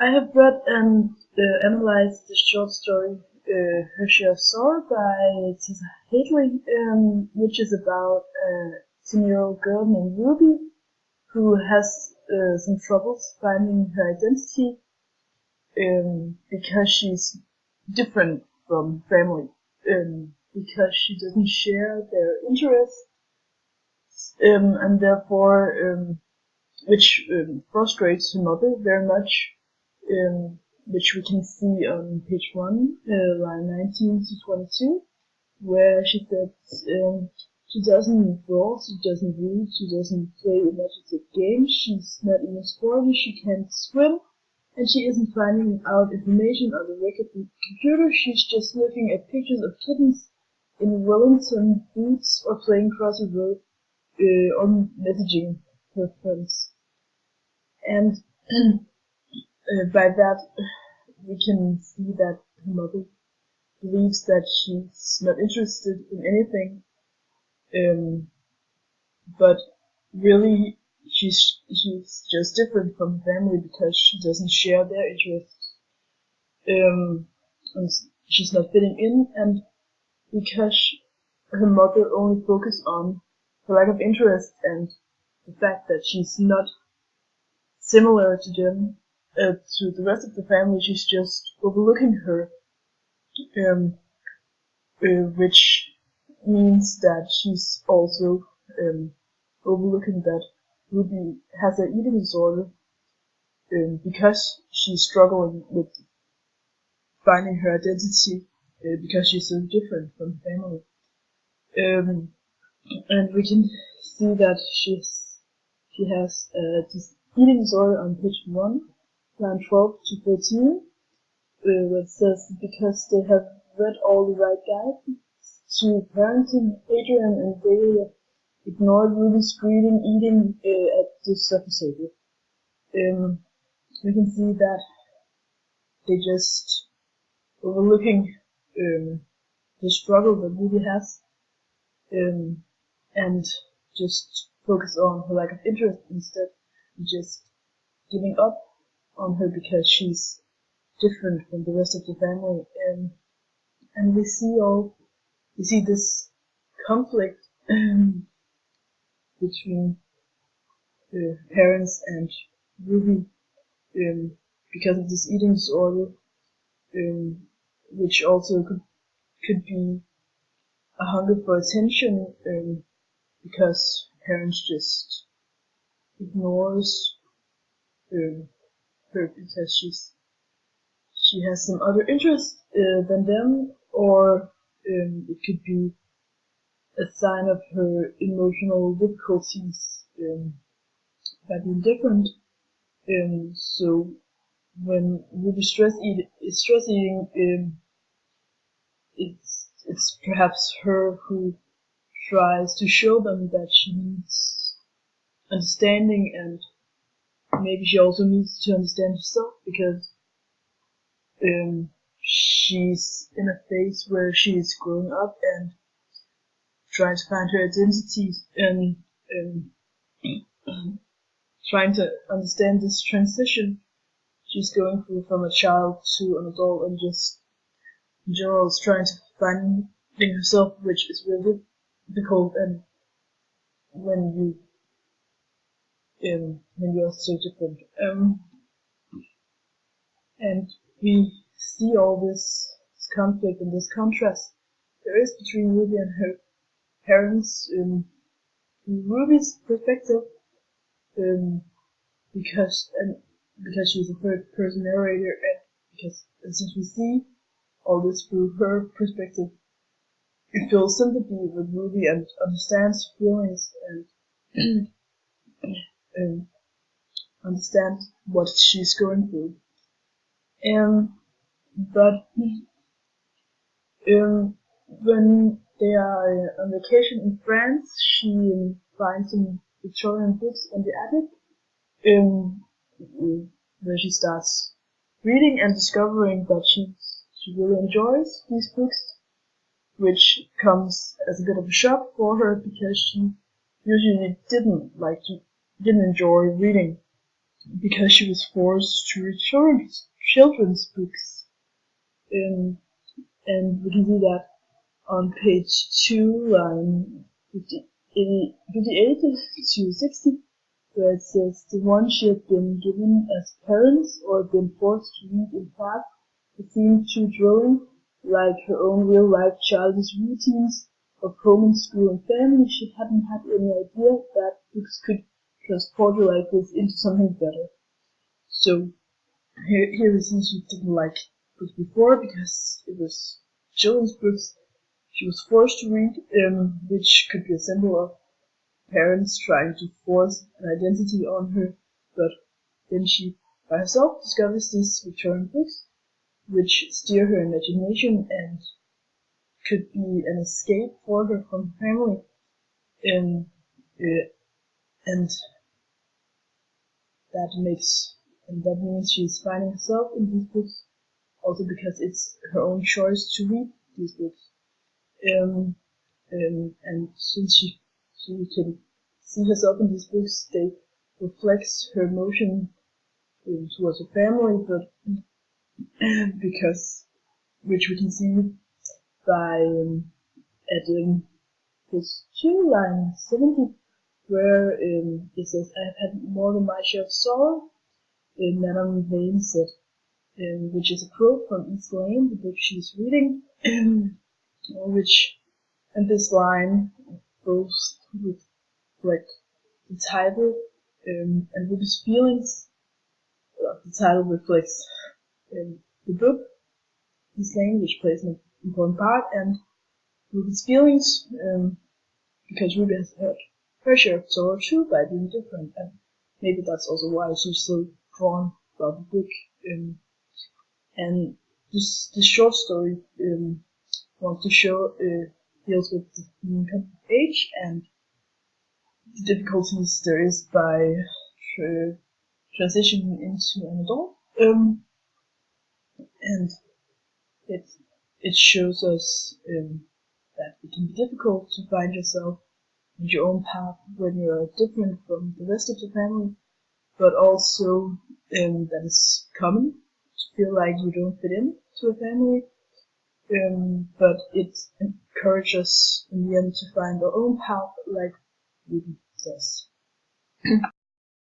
I have read and analyzed the short story Her Share of Sorrow by Tessa Hadley, which is about a 10-year-old girl named Ruby who has some troubles finding her identity because she's different from family, because she doesn't share their interests, and therefore, which frustrates her mother very much, which we can see on page 1, line 19 to 22, where she said she doesn't draw, she doesn't read, she doesn't play imaginative games, she's not even sporty, she can't swim, and she isn't finding out information on the record computer, she's just looking at pictures of kittens in Wellington boots or playing Crossy Road or messaging her friends. And by that, we can see that her mother believes that she's not interested in anything, but really she's just different from family because she doesn't share their interests, and she's not fitting in, and because her mother only focuses on her lack of interest and the fact that she's not similar to them, to the rest of the family, she's just overlooking her, which means that she's also overlooking that Ruby has an eating disorder because she's struggling with finding her identity because she's so different from family. And we can see that she has this eating disorder on page 1, line 12 to 13, where it says because they have read all the right guides to parenting, Adrian and Dahlia ignored Ruby's greeting eating at the surface table. We can see that they just overlooking the struggle that Ruby has, and just focus on her lack of interest instead of just giving up on her because she's different from the rest of the family. And we see this conflict between parents and Ruby because of this eating disorder, which also could be a hunger for attention, because parents just ignores her because she has some other interest than them, or it could be a sign of her emotional difficulties by being different. So when Ruby is stress eating, it's perhaps her who tries to show them that she needs understanding, and maybe she also needs to understand herself because she's in a phase where she's growing up and trying to find her identity and trying to understand this transition she's going through from a child to an adult, and just in general is trying to find herself, which is really difficult. And when you are so different, and we see all this conflict and this contrast there is between Ruby and her parents. In Ruby's perspective, because she's a third person narrator, and because since we see all this through her perspective, you feel sympathy with Ruby and understands feelings and understand what she's going through. But when they are on vacation in France, she finds some Victorian books in the attic, where she starts reading and discovering that she really enjoys these books, which comes as a bit of a shock for her because she usually didn't enjoy reading. because she was forced to read children's books. And we can see that on page 2, line 58 to 60, where it says the one she had been given as parents or been forced to read in class, it seemed too drawing, like her own real-life childish routines of home and school and family. She hadn't had any idea that books could transport her like this into something better. So here we see she didn't like books before because it was children's books she was forced to read, which could be a symbol of parents trying to force an identity on her, but then she by herself discovers these Victorian books, which steer her imagination and could be an escape for her from her family. And and that means she's finding herself in these books, also because it's her own choice to read these books. And since she can see herself in these books, they reflect her emotion towards her family, but because which we can see by at page 2, line 70, where it says, "I have had more than my share of sorrow," Madame Vane said, which is a quote from East Lane, the book she's reading, which, and this line goes with like the title, and Ruby's feelings. The title reflects the book, East Lane, which plays an important part, and Ruby's feelings, because Ruby has heard her share of sorrow too by being different, and maybe that's also why she's so drawn about the book. And this short story wants to show deals with the income age and the difficulties there is by transitioning into an adult. And it shows us that it can be difficult to find yourself and your own path when you're different from the rest of the family, but also that it's common to feel like you don't fit in to a family. But it encourages us in the end to find our own path, like Ruby does.